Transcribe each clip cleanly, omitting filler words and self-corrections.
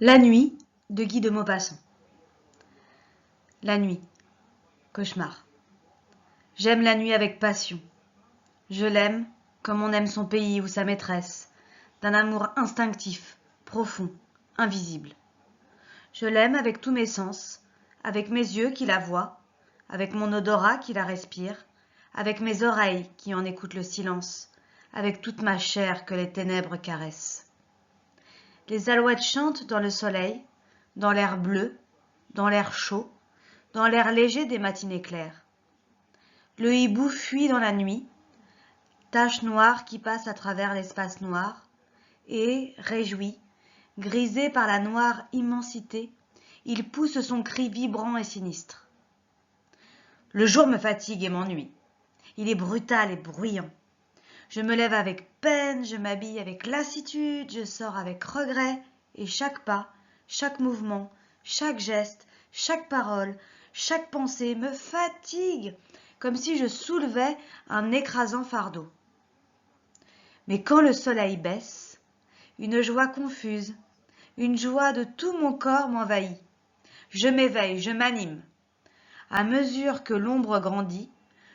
La nuit de Guy de Maupassant. La nuit, cauchemar. J'aime la nuit avec passion. Je l'aime comme on aime son pays ou sa maîtresse, d'un amour instinctif, profond, invisible. Je l'aime avec tous mes sens, avec mes yeux qui la voient, avec mon odorat qui la respire, avec mes oreilles qui en écoutent le silence, avec toute ma chair que les ténèbres caressent. Les alouettes chantent dans le soleil, dans l'air bleu, dans l'air chaud, dans l'air léger des matinées claires. Le hibou fuit dans la nuit, tache noire qui passe à travers l'espace noir, et, réjoui, grisé par la noire immensité, il pousse son cri vibrant et sinistre. Le jour me fatigue et m'ennuie. Il est brutal et bruyant. Je me lève avec peine, je m'habille avec lassitude, je sors avec regret, et chaque pas, chaque mouvement, chaque geste, chaque parole, chaque pensée me fatigue, comme si je soulevais un écrasant fardeau. Mais quand le soleil baisse, une joie confuse, une joie de tout mon corps m'envahit. Je m'éveille, je m'anime. À mesure que l'ombre grandit,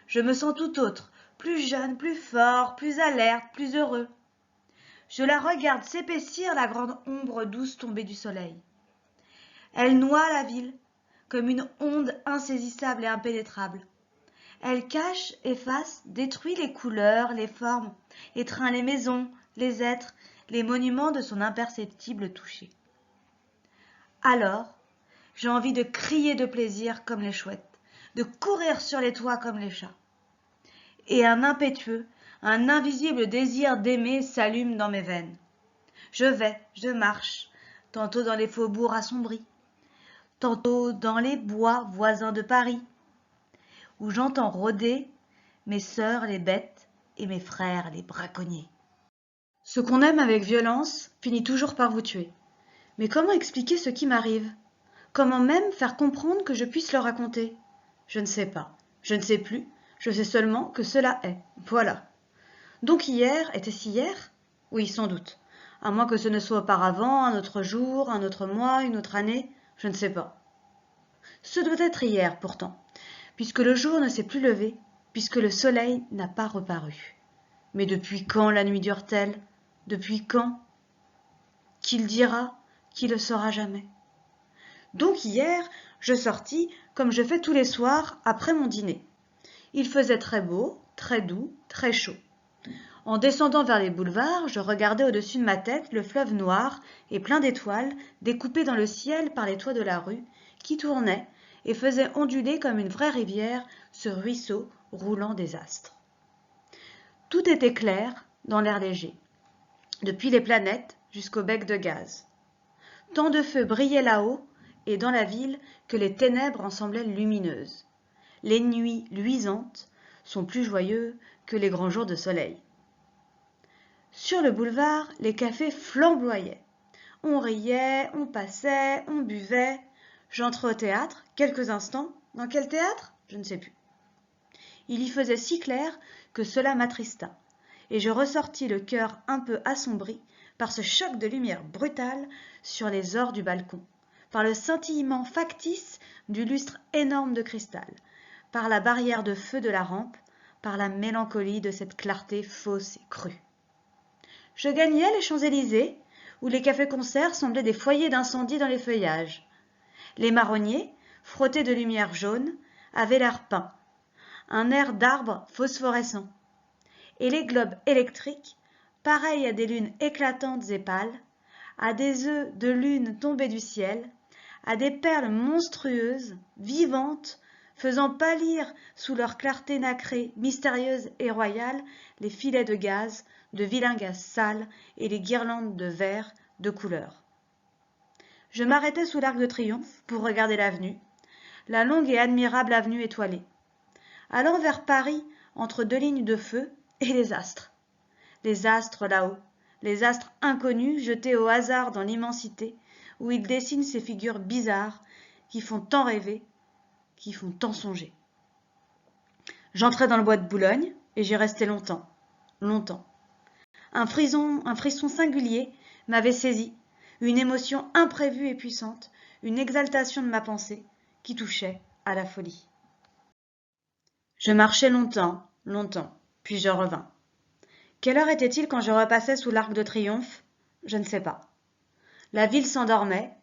je me sens tout autre, plus jeune, plus fort, plus alerte, plus heureux. Je la regarde s'épaissir, la grande ombre douce tombée du soleil. Elle noie la ville, comme une onde insaisissable et impénétrable. Elle cache, efface, détruit les couleurs, les formes, étreint les maisons, les êtres, les monuments de son imperceptible toucher. Alors, j'ai envie de crier de plaisir comme les chouettes, de courir sur les toits comme les chats. Et un impétueux, un invisible désir d'aimer s'allume dans mes veines. Je marche, tantôt dans les faubourgs assombris, tantôt dans les bois voisins de Paris, où j'entends rôder mes sœurs les bêtes et mes frères les braconniers. Ce qu'on aime avec violence finit toujours par vous tuer. Mais comment expliquer ce qui m'arrive? Comment même faire comprendre que je puisse le raconter? Je ne sais pas, je ne sais plus, je sais seulement que cela est. Voilà. Donc hier était-ce hier? Oui, sans doute. À moins que ce ne soit auparavant, un autre jour, un autre mois, une autre année, je ne sais pas. Ce doit être hier pourtant, puisque le jour ne s'est plus levé, puisque le soleil n'a pas reparu. Mais depuis quand la nuit dure-t-elle? Depuis quand? Qui le dira? Qui le saura jamais? Donc hier, je sortis, comme je fais tous les soirs, après mon dîner. Il faisait très beau, très doux, très chaud. En descendant vers les boulevards, je regardais au-dessus de ma tête le fleuve noir et plein d'étoiles, découpé dans le ciel par les toits de la rue, qui tournait et faisait onduler comme une vraie rivière ce ruisseau roulant des astres. Tout était clair dans l'air léger, depuis les planètes jusqu'au bec de gaz. Tant de feux brillaient là-haut et dans la ville que les ténèbres en semblaient lumineuses. Les nuits luisantes sont plus joyeux que les grands jours de soleil. Sur le boulevard, les cafés flamboyaient. On riait, on passait, on buvait. J'entrais au théâtre, quelques instants. Dans quel théâtre? Je ne sais plus. Il y faisait si clair que cela m'attrista, et je ressortis le cœur un peu assombri par ce choc de lumière brutale sur les ors du balcon, par le scintillement factice du lustre énorme de cristal, par la barrière de feu de la rampe, par la mélancolie de cette clarté fausse et crue. Je gagnais les Champs-Élysées, où les cafés-concerts semblaient des foyers d'incendie dans les feuillages. Les marronniers, frottés de lumière jaune, avaient l'air peints, un air d'arbres phosphorescents. Et les globes électriques, pareils à des lunes éclatantes et pâles, à des œufs de lune tombés du ciel, à des perles monstrueuses, vivantes, faisant pâlir sous leur clarté nacrée, mystérieuse et royale, les filets de gaz, de vilain gaz sale et les guirlandes de verre de couleur. Je m'arrêtai sous l'Arc de Triomphe pour regarder l'avenue, la longue et admirable avenue étoilée, allant vers Paris entre deux lignes de feu et les astres là-haut, les astres inconnus jetés au hasard dans l'immensité, où ils dessinent ces figures bizarres qui font tant rêver, qui font tant songer. J'entrai dans le bois de Boulogne et j'y restai longtemps. Un frisson singulier m'avait saisi, une émotion imprévue et puissante, une exaltation de ma pensée qui touchait à la folie. Je marchai longtemps, longtemps, puis je revins. Quelle heure était-il quand je repassais sous l'Arc de Triomphe? Je ne sais pas. La ville s'endormait,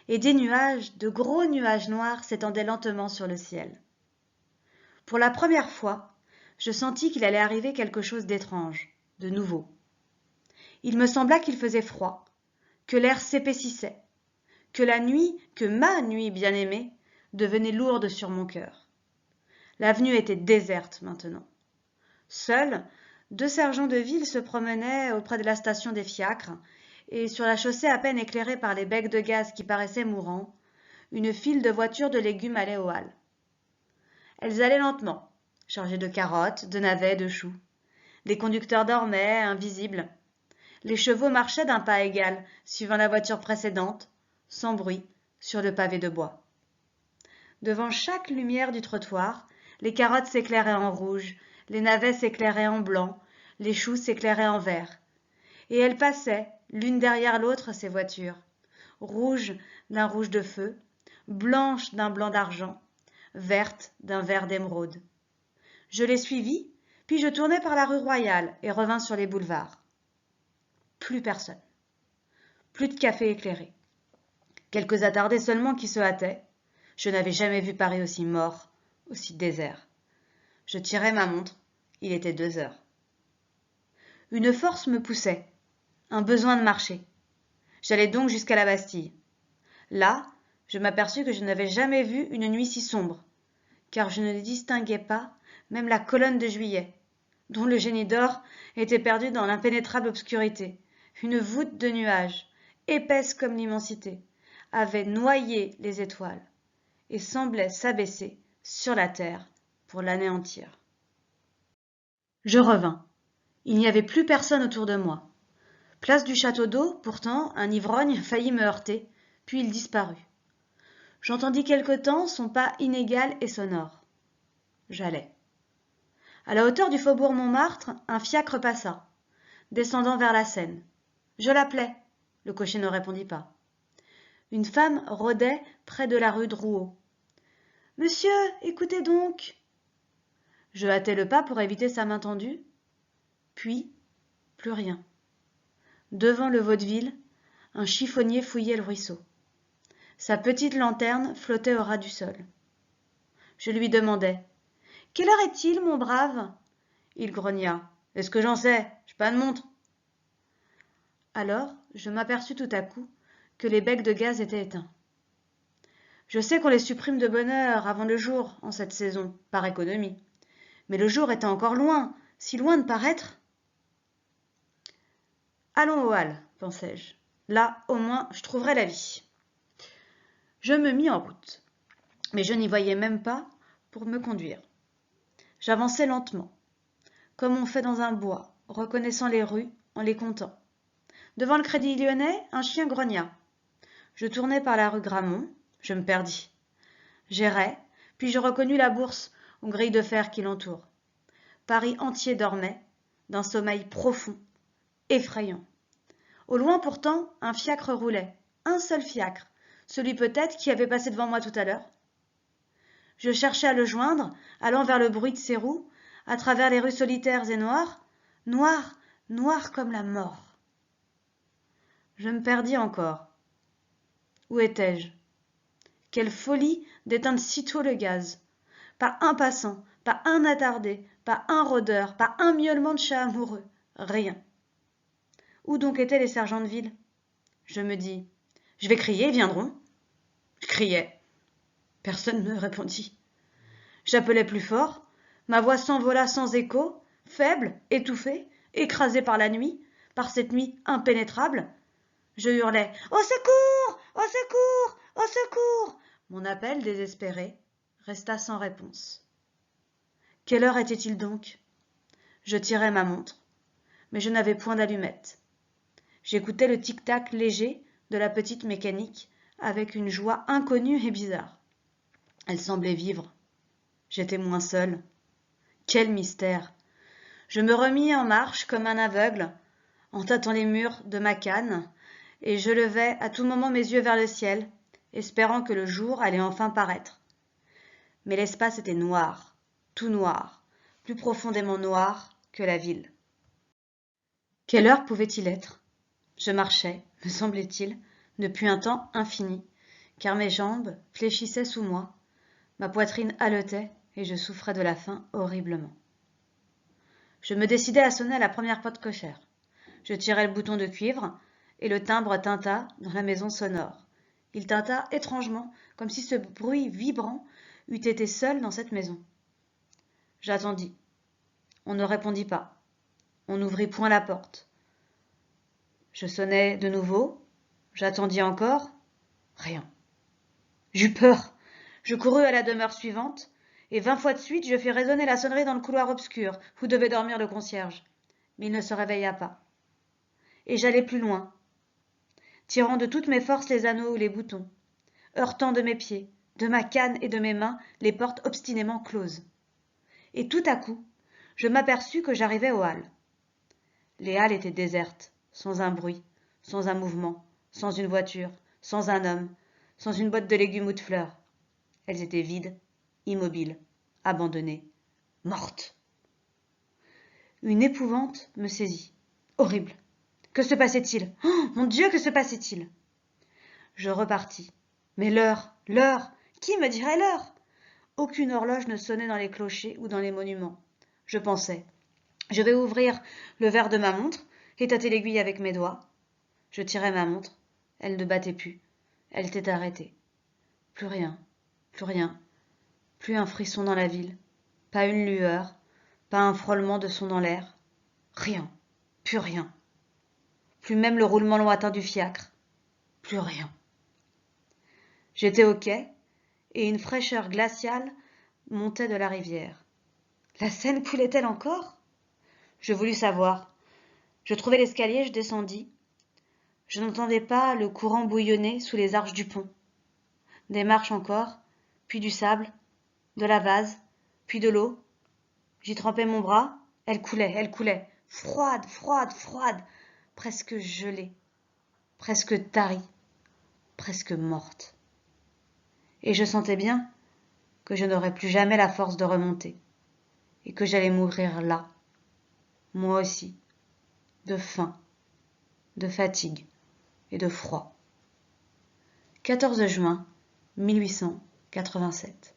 et des nuages, de gros nuages noirs, s'étendaient lentement sur le ciel. Pour la première fois, je sentis qu'il allait arriver quelque chose d'étrange, de nouveau. Il me sembla qu'il faisait froid, que l'air s'épaississait, que la nuit, que ma nuit bien-aimée, devenait lourde sur mon cœur. L'avenue était déserte maintenant. Seuls, 2 sergents de ville se promenaient auprès de la station des fiacres, et sur la chaussée à peine éclairée par les becs de gaz qui paraissaient mourants, une file de voitures de légumes allait aux halles. Elles allaient lentement, chargées de carottes, de navets, de choux. Les conducteurs dormaient, invisibles. Les chevaux marchaient d'un pas égal, suivant la voiture précédente, sans bruit, sur le pavé de bois. Devant chaque lumière du trottoir, les carottes s'éclairaient en rouge, les navets s'éclairaient en blanc, les choux s'éclairaient en vert. Et elles passaient, l'une derrière l'autre, ces voitures, rouges d'un rouge de feu, blanches d'un blanc d'argent, vertes d'un vert d'émeraude. Je les suivis, puis je tournai par la rue Royale et revins sur les boulevards. Plus personne. Plus de café éclairé. Quelques attardés seulement qui se hâtaient. Je n'avais jamais vu Paris aussi mort, aussi désert. Je tirai ma montre. Il était 2 heures. Une force me poussait, un besoin de marcher. J'allais donc jusqu'à la Bastille. Là, je m'aperçus que je n'avais jamais vu une nuit si sombre, car je ne distinguais pas même la colonne de Juillet, dont le génie d'or était perdu dans l'impénétrable obscurité. Une voûte de nuages, épaisse comme l'immensité, avait noyé les étoiles et semblait s'abaisser sur la terre pour l'anéantir. Je revins. Il n'y avait plus personne autour de moi. Place du château d'eau, pourtant, un ivrogne faillit me heurter, puis il disparut. J'entendis quelque temps son pas inégal et sonore. J'allais. À la hauteur du faubourg Montmartre, un fiacre passa, descendant vers la Seine. Je l'appelai. Le cocher ne répondit pas. Une femme rôdait près de la rue Drouot. « Monsieur, écoutez donc !» Je hâtai le pas pour éviter sa main tendue. Puis, plus rien. Devant le vaudeville, un chiffonnier fouillait le ruisseau. Sa petite lanterne flottait au ras du sol. Je lui demandai: « Quelle heure est-il, mon brave ?» Il grogna: « Est-ce que j'en sais? J'ai pas de montre. » Alors, je m'aperçus tout à coup que les becs de gaz étaient éteints. Je sais qu'on les supprime de bonne heure, avant le jour, en cette saison, par économie. Mais le jour était encore loin, si loin de paraître. Allons aux halles, pensai-je. Là, au moins, je trouverai la vie. Je me mis en route, mais je n'y voyais même pas pour me conduire. J'avançais lentement, comme on fait dans un bois, reconnaissant les rues en les comptant. Devant le Crédit Lyonnais, un chien grogna. Je tournai par la rue Grammont, je me perdis. J'errais, puis je reconnus la Bourse aux grilles de fer qui l'entourent. Paris entier dormait, d'un sommeil profond, effrayant. Au loin pourtant, un fiacre roulait, un seul fiacre, celui peut-être qui avait passé devant moi tout à l'heure. Je cherchais à le joindre, allant vers le bruit de ses roues, à travers les rues solitaires et noires, noires, noires comme la mort. Je me perdis encore. Où étais-je? Quelle folie d'éteindre sitôt le gaz! Pas un passant, pas un attardé, pas un rôdeur, pas un miaulement de chat amoureux, rien. Où donc étaient les sergents de ville? Je me dis: je vais crier, ils viendront. Je criais. Personne ne répondit. J'appelais plus fort. Ma voix s'envola sans écho, faible, étouffée, écrasée par la nuit, par cette nuit impénétrable. Je hurlais: « Au secours! Au secours! Au secours !» Mon appel désespéré resta sans réponse. Quelle heure était-il donc? Je tirai ma montre, mais je n'avais point d'allumette. J'écoutais le tic-tac léger de la petite mécanique avec une joie inconnue et bizarre. Elle semblait vivre. J'étais moins seule. Quel mystère! Je me remis en marche comme un aveugle, en tâtant les murs de ma canne, et je levais à tout moment mes yeux vers le ciel, espérant que le jour allait enfin paraître. Mais l'espace était noir, tout noir, plus profondément noir que la ville. Quelle heure pouvait-il être? Je marchais, me semblait-il, depuis un temps infini, car mes jambes fléchissaient sous moi, ma poitrine haletait et je souffrais de la faim horriblement. Je me décidai à sonner à la première porte cochère. Je tirai le bouton de cuivre et le timbre tinta dans la maison sonore. Il tinta étrangement, comme si ce bruit vibrant eût été seul dans cette maison. J'attendis. On ne répondit pas. On n'ouvrit point la porte. Je sonnai de nouveau. J'attendis encore. Rien. J'eus peur. Je courus à la demeure suivante, et 20 fois de suite je fis résonner la sonnerie dans le couloir obscur où devait dormir le concierge. Mais il ne se réveilla pas. Et j'allai plus loin, tirant de toutes mes forces les anneaux ou les boutons, heurtant de mes pieds, de ma canne et de mes mains les portes obstinément closes. Et tout à coup, je m'aperçus que j'arrivais aux halles. Les halles étaient désertes, sans un bruit, sans un mouvement, sans une voiture, sans un homme, sans une boîte de légumes ou de fleurs. Elles étaient vides, immobiles, abandonnées, mortes. Une épouvante me saisit. Horrible. Que se passait-il? Oh, mon Dieu, que se passait-il? Je repartis. Mais l'heure, qui me dirait l'heure? Aucune horloge ne sonnait dans les clochers ou dans les monuments. Je pensais. Je vais ouvrir le verre de ma montre et tâter l'aiguille avec mes doigts. Je tirai ma montre. Elle ne battait plus. Elle était arrêtée. Plus rien, plus rien. Plus un frisson dans la ville. Pas une lueur. Pas un frôlement de son dans l'air. Rien. Plus rien. Plus même le roulement lointain du fiacre. Plus rien. J'étais au quai, et une fraîcheur glaciale montait de la rivière. La Seine coulait-elle encore? Je voulus savoir. Je trouvai l'escalier, je descendis. Je n'entendais pas le courant bouillonner sous les arches du pont. Des marches encore, puis du sable, de la vase, puis de l'eau. J'y trempais mon bras, elle coulait, froide, froide, froide, presque gelée, presque tarie, presque morte. Et je sentais bien que je n'aurais plus jamais la force de remonter, et que j'allais mourir là, moi aussi, de faim, de fatigue et de froid. 14 juin 1887.